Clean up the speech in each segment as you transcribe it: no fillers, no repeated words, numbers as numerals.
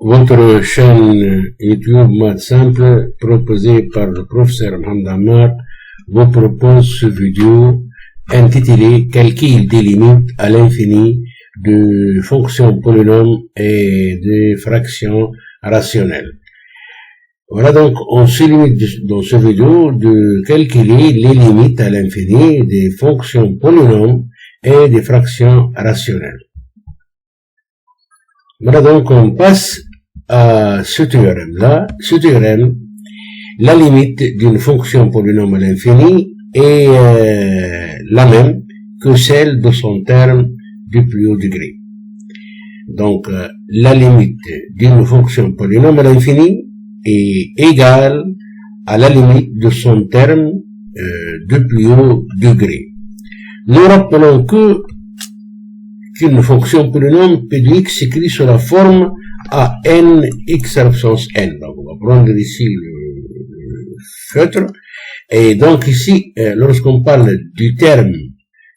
votre chaîne YouTube Maths Simple, proposée par le professeur Mohamed Ammar, vous propose ce vidéo intitulé Calcul des limites à l'infini de fonctions polynômes et de fractions rationnelles. Voilà, donc on se limite dans ce vidéo de calculer les limites à l'infini des fonctions polynômes et des fractions rationnelles. Voilà, donc on passe à ce théorème-là. Ce théorème, la limite d'une fonction polynôme à l'infini est la même que celle de son terme du plus haut degré. Donc, la limite d'une fonction polynôme à l'infini est égale à la limite de son terme du plus haut degré. Nous rappelons qu'une fonction polynôme P de x s'écrit sous la forme a n x à la puissance n. Donc, on va prendre ici le feutre. Et donc ici, lorsqu'on parle du terme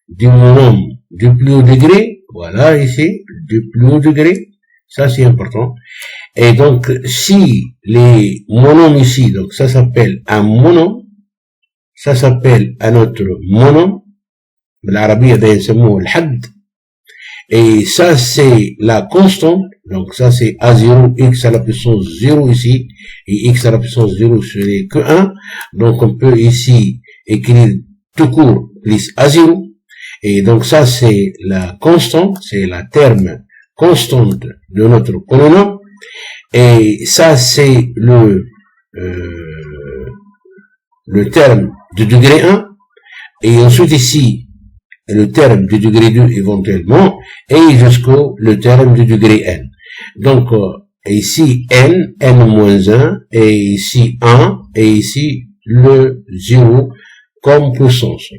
du monôme du plus haut degré, voilà ici, du plus haut degré, ça c'est important. Et donc, si les monômes ici, donc ça s'appelle un monôme, ça s'appelle un autre monôme, l'arabiya d'ailleurs c'est mot al-hadd, et ça c'est la constante, donc ça c'est A0, x à la puissance 0 ici, et x à la puissance 0 ce n'est que 1, donc on peut ici écrire tout court plus A0, et donc ça c'est la constante, c'est la terme constante de notre polynôme, et ça c'est le terme de degré 1, et ensuite ici le terme du degré 2 éventuellement, et jusqu'au le terme du degré n. Donc, ici n-1, et ici 1, et ici le 0 comme puissance.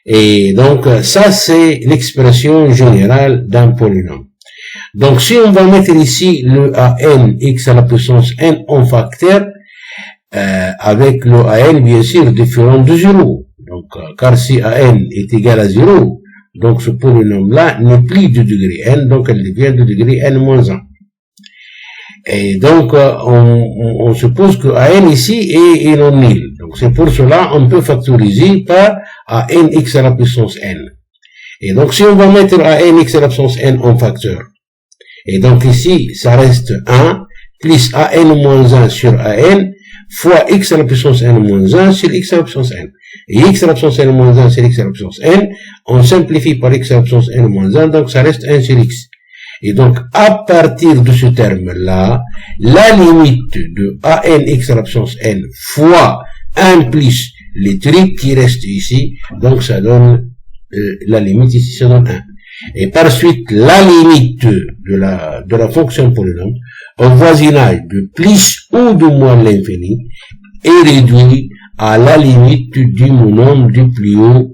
Et donc, ça c'est l'expression générale d'un polynôme. Donc, si on va mettre ici le an x à la puissance n en facteur, avec le an bien sûr différent de 0. Donc, car si an est égal à 0, donc ce polynôme-là n'est plus du degré n, donc elle devient du degré n-1. Et donc, on suppose que an ici est non nul. Donc, c'est pour cela on peut factoriser par an x à la puissance n. Et donc, si on va mettre an x à la puissance n en facteur, et donc ici, ça reste 1 plus an-1 sur an fois x à la puissance n-1 sur x à la puissance n. Et x à la puissance n-1 sur x à la puissance n, on simplifie par x à la puissance n-1, donc ça reste 1 sur x. Et donc, à partir de ce terme-là, la limite de an x à la puissance n fois 1 plus les trucs qui restent ici, donc ça donne, la limite ici, ça donne 1. Et par suite, la limite de la fonction polynôme, au voisinage de plus ou de moins l'infini, est réduit à la limite du monôme du plus haut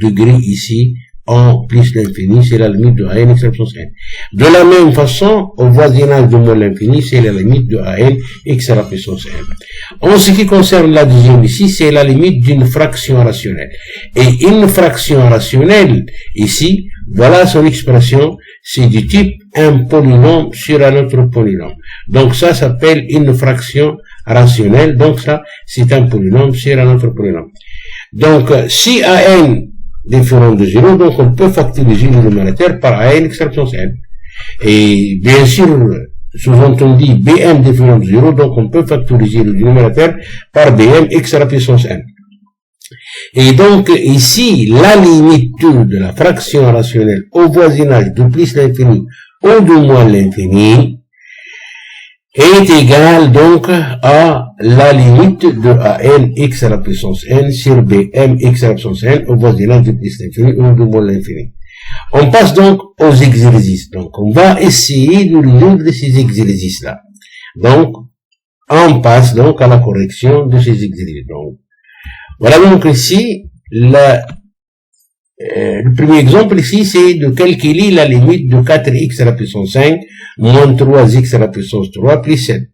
degré ici, en plus l'infini, c'est la limite de an x à la puissance n. De la même façon, au voisinage de moins l'infini, c'est la limite de an x à la puissance n. En ce qui concerne la deuxième ici, c'est la limite d'une fraction rationnelle. Et une fraction rationnelle, ici, voilà son expression, c'est du type un polynôme sur un autre polynôme. Donc ça s'appelle une fraction rationnelle, donc ça, c'est un polynôme sur un autre polynôme. Donc, si an différent de 0, donc on peut factoriser le numérateur par an x à la puissance n. Et bien sûr, sous-entendu bm différent de 0, donc on peut factoriser le numérateur par bm x à la puissance n. Et donc ici, la limite de la fraction rationnelle au voisinage de plus l'infini ou de moins l'infini est égale donc à la limite de an x à la puissance n sur bm x à la puissance n au voisinage de plus l'infini ou de moins l'infini. On passe donc aux exercices. Donc, on va essayer de résoudre ces exercices-là. Donc, on passe donc à la correction de ces exercices. Donc, voilà donc ici, le premier exemple ici, c'est de calculer la limite de 4x à la puissance 5 moins 3x à la puissance 3 plus 7.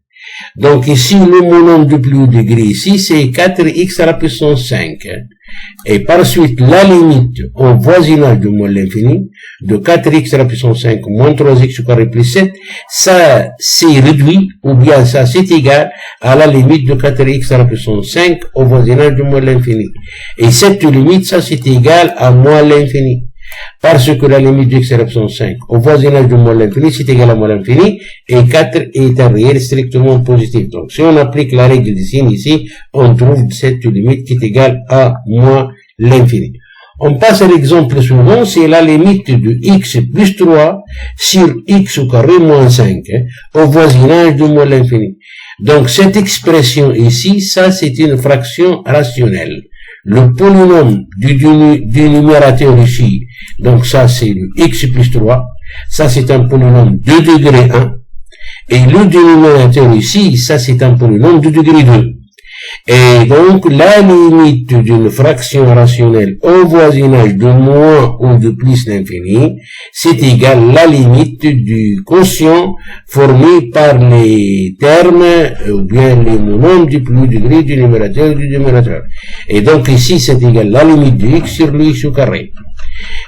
Donc ici, le monôme du plus haut degré ici, c'est 4x à la puissance 5. Et par suite, la limite au voisinage de moins l'infini, de 4x à la puissance 5 moins 3x au carré plus 7, ça c'est réduit, ou bien ça c'est égal à la limite de 4x à la puissance 5 au voisinage de moins l'infini. Et cette limite, ça c'est égal à moins l'infini. Parce que la limite de x à la puissance 5 au voisinage de moins l'infini, c'est égal à moins l'infini, et 4 est un réel strictement positif. Donc, si on applique la règle des signes ici, on trouve cette limite qui est égale à moins l'infini. On passe à l'exemple suivant, c'est la limite de x plus 3 sur x au carré moins 5, au voisinage de moins l'infini. Donc, cette expression ici, ça c'est une fraction rationnelle. Le polynôme du numérateur ici, donc ça c'est le x plus 3, ça c'est un polynôme de degré 1, et le dénominateur ici, ça c'est un polynôme de degré 2. Et donc la limite d'une fraction rationnelle au voisinage de moins ou de plus l'infini, c'est égal à la limite du quotient formé par les termes ou bien les monomes du plus degré du numérateur et du dénominateur. Et donc ici c'est égal à la limite de x sur le x au carré.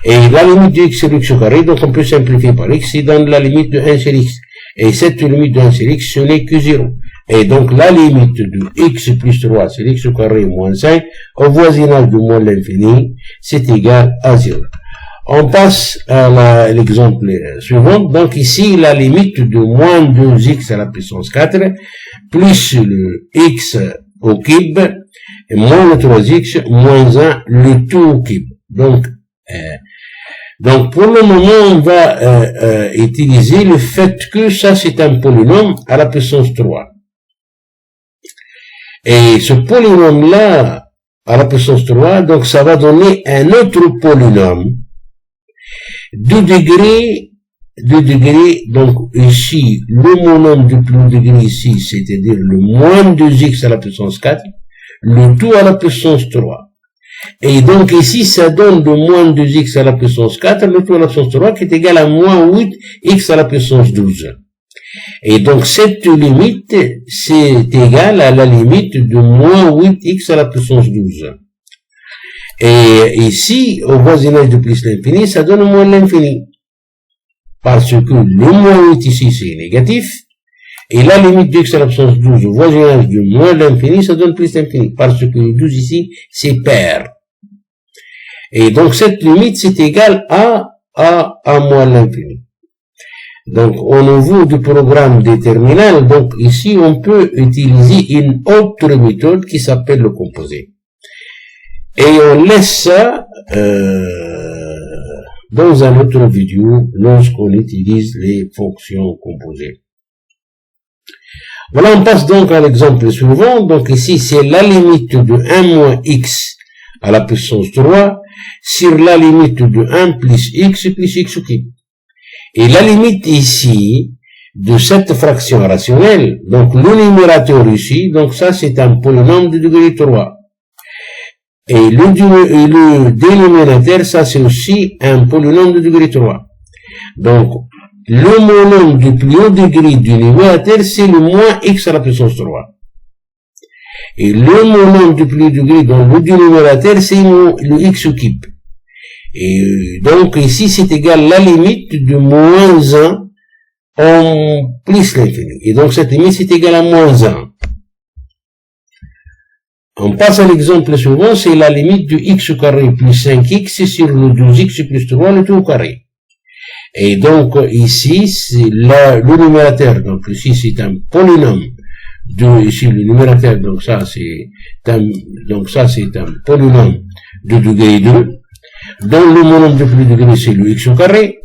Et la limite de x sur x au carré, donc on peut simplifier par x, c'est dans la limite de 1 sur x. Et cette limite de 1 sur x, ce n'est que 0. Et donc, la limite de x plus 3 sur x au carré moins 5, au voisinage de moins l'infini, c'est égal à 0. On passe à l'exemple suivant. Donc, ici, la limite de moins 2x à la puissance 4, plus le x au cube, et moins le 3x, moins 1, le tout au cube. Donc, pour le moment, on va utiliser le fait que ça, c'est un polynôme à la puissance 3. Et ce polynôme-là, à la puissance 3, donc ça va donner un autre polynôme de degré, donc ici, le monôme du plus degré ici, c'est-à-dire le moins 2x à la puissance 4, le tout à la puissance 3. Et donc ici, ça donne le moins 2x à la puissance 4, le tout à la puissance 3, qui est égal à moins 8x à la puissance 12. Et donc cette limite, c'est égal à la limite de moins 8x à la puissance 12. Et ici, au voisinage de plus l'infini, ça donne moins l'infini. Parce que le moins 8 ici, c'est négatif. Et la limite de x à la puissance 12 au voisinage de moins l'infini, ça donne plus l'infini. Parce que le 12 ici, c'est pair. Et donc cette limite, c'est égal à moins l'infini. Donc, au niveau du programme déterminal, donc ici, on peut utiliser une autre méthode qui s'appelle le composé. Et on laisse ça dans un autre vidéo lorsqu'on utilise les fonctions composées. Voilà, on passe donc à l'exemple suivant. Donc ici, c'est la limite de 1 moins x à la puissance 3 sur la limite de 1 plus x au cube. Et la limite ici, de cette fraction rationnelle, donc le numérateur ici, donc ça c'est un polynôme de degré 3. Et le dénominateur, ça c'est aussi un polynôme de degré 3. Donc, le monôme du plus haut degré du numérateur, c'est le moins x à la puissance 3. Et le monôme du plus haut degré dans le dénominateur, c'est le x au cube. Et donc ici c'est égal à la limite de moins 1 en plus l'infini. Et donc cette limite c'est égal à moins 1. On passe à l'exemple suivant, c'est la limite de x au carré plus 5x sur le 12x plus 3 le tout au carré. Et donc ici c'est le numérateur, donc ici c'est un polynôme ici le numérateur, donc ça c'est un polynôme de degré 2. dont le monôme de plus degré c'est le x au carré,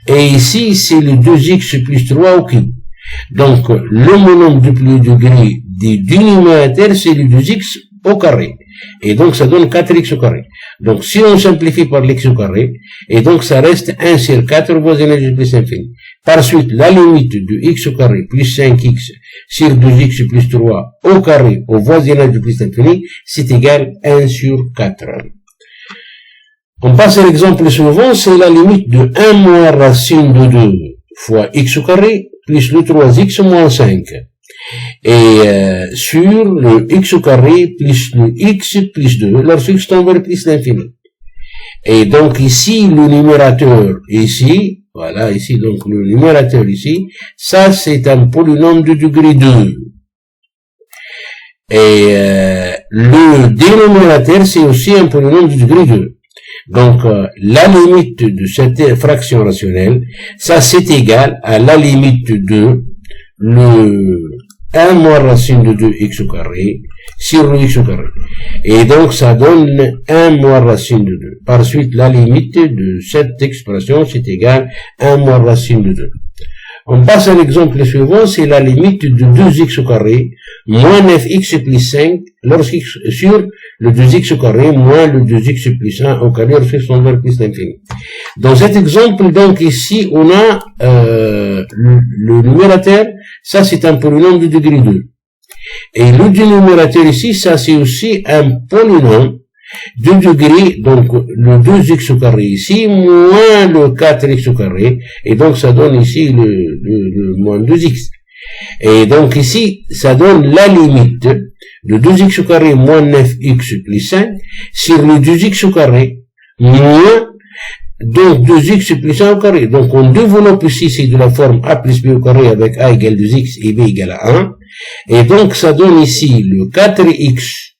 et ici c'est le 2x plus 3 au cube. Donc le monôme de plus degré du numérateur c'est le 2x au carré, et donc ça donne 4x au carré. Donc si on simplifie par l'ex au carré, et donc ça reste 1 sur 4 au voisinage de plus infini. Par suite, la limite de x au carré plus 5x sur 2x plus 3 au carré au voisinage de plus infini, c'est égal à 1 sur 4. On passe à l'exemple suivant, c'est la limite de 1 moins racine de 2 fois x au carré plus le 3x moins 5 Et sur le x au carré plus le x plus 2, lorsque x tend vers plus l'infini. Et donc ici, le numérateur, ici, voilà, ici, donc le numérateur ici, ça c'est un polynôme de degré 2. Et le dénominateur, c'est aussi un polynôme de degré 2. Donc, la limite de cette fraction rationnelle, ça c'est égal à la limite de le 1 moins racine de 2x au carré sur le x au carré. Et donc, ça donne 1 moins racine de 2. Par suite, la limite de cette expression, c'est égal à 1 moins racine de 2. On passe à l'exemple suivant, c'est la limite de 2x au carré moins 9x plus 5 lorsqu'x sur le 2x au carré moins le 2x plus 1 au carré lorsqu'x tend vers plus l'infini. Dans cet exemple, donc ici, on a le numérateur, ça c'est un polynôme de degré 2. Et le dénominateur ici, ça c'est aussi un polynôme de degré, donc le 2x au carré ici, moins le 4x au carré, et donc ça donne ici le moins 2x. Et donc ici, ça donne la limite de 2x au carré moins 9x plus 5 sur le 2x au carré moins donc 2x plus 1 au carré. Donc on développe ici, c'est de la forme a plus b au carré avec a égale 2x et b égale à 1. Et donc ça donne ici le 4x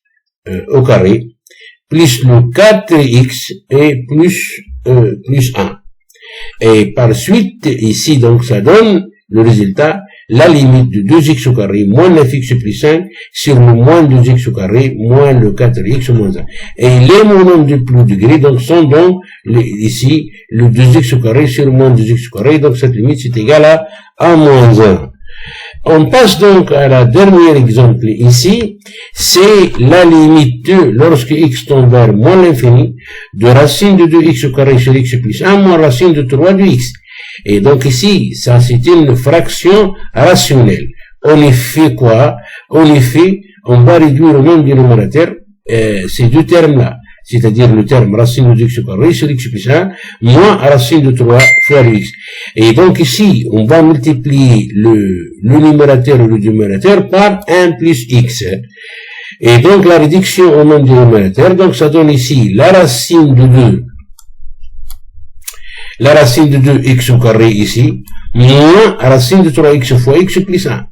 au carré plus le 4x et plus 1. Et par suite, ici, donc, ça donne le résultat, la limite de 2x au carré moins 9x plus 5 sur le moins 2x au carré moins le 4x moins 1. Et les monomes de plus degré, donc, sont donc, ici, le 2x au carré sur le moins 2x au carré, donc cette limite, c'est égal à 1 moins 1. On passe donc à la dernière exemple ici, c'est la limite de, lorsque x tend vers moins l'infini, de racine de 2x au carré sur x plus 1 moins racine de 3 de x. Et donc ici, ça c'est une fraction rationnelle. On y fait quoi? On y fait, on va réduire au même dénominateur ces deux termes-là. C'est-à-dire le terme racine de x au carré sur x plus 1, moins racine de 3 fois le x. Et donc ici, on va multiplier le numérateur et le dénominateur par 1 plus x. Et donc la réduction au même dénominateur, donc ça donne ici la racine de 2x au carré ici, moins racine de 3x fois x plus 1,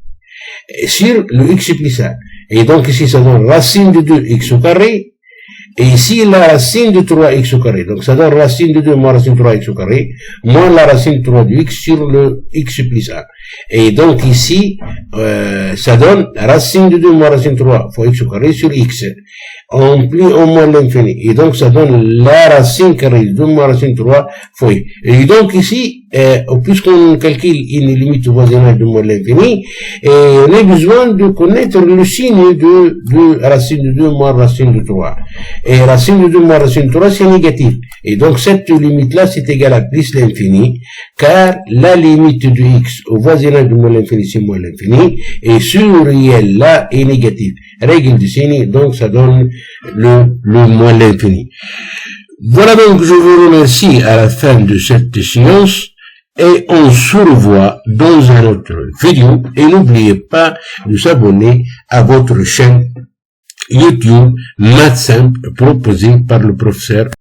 sur le x plus 1. Et donc ici, ça donne racine de 2x au carré, et ici, la racine de 3x au carré. Donc, ça donne racine de 2 moins racine de 3x au carré, moins la racine de 3 de x sur le x plus 1. Et donc, ici, ça donne racine de 2 moins racine de 3 fois x au carré sur x. En plus, en moins l'infini. Et donc, ça donne la racine carrée de 2 moins racine de 3 fois x. Et donc, ici, puisqu'on calcule une limite au voisinage de moins l'infini, on a besoin de connaître le signe de racine de 2 moins racine de 3. Et racine de 2 moins racine de 3, c'est négatif. Et donc, cette limite-là, c'est égal à plus l'infini, car la limite de x au voisinage de moins l'infini, c'est moins l'infini, et ce réel-là est négatif. Règle du signe, donc ça donne le moins l'infini. Voilà donc, je vous remercie à la fin de cette séance, et on se revoit dans un autre vidéo, et n'oubliez pas de s'abonner à votre chaîne YouTube Maths Simple proposée par le professeur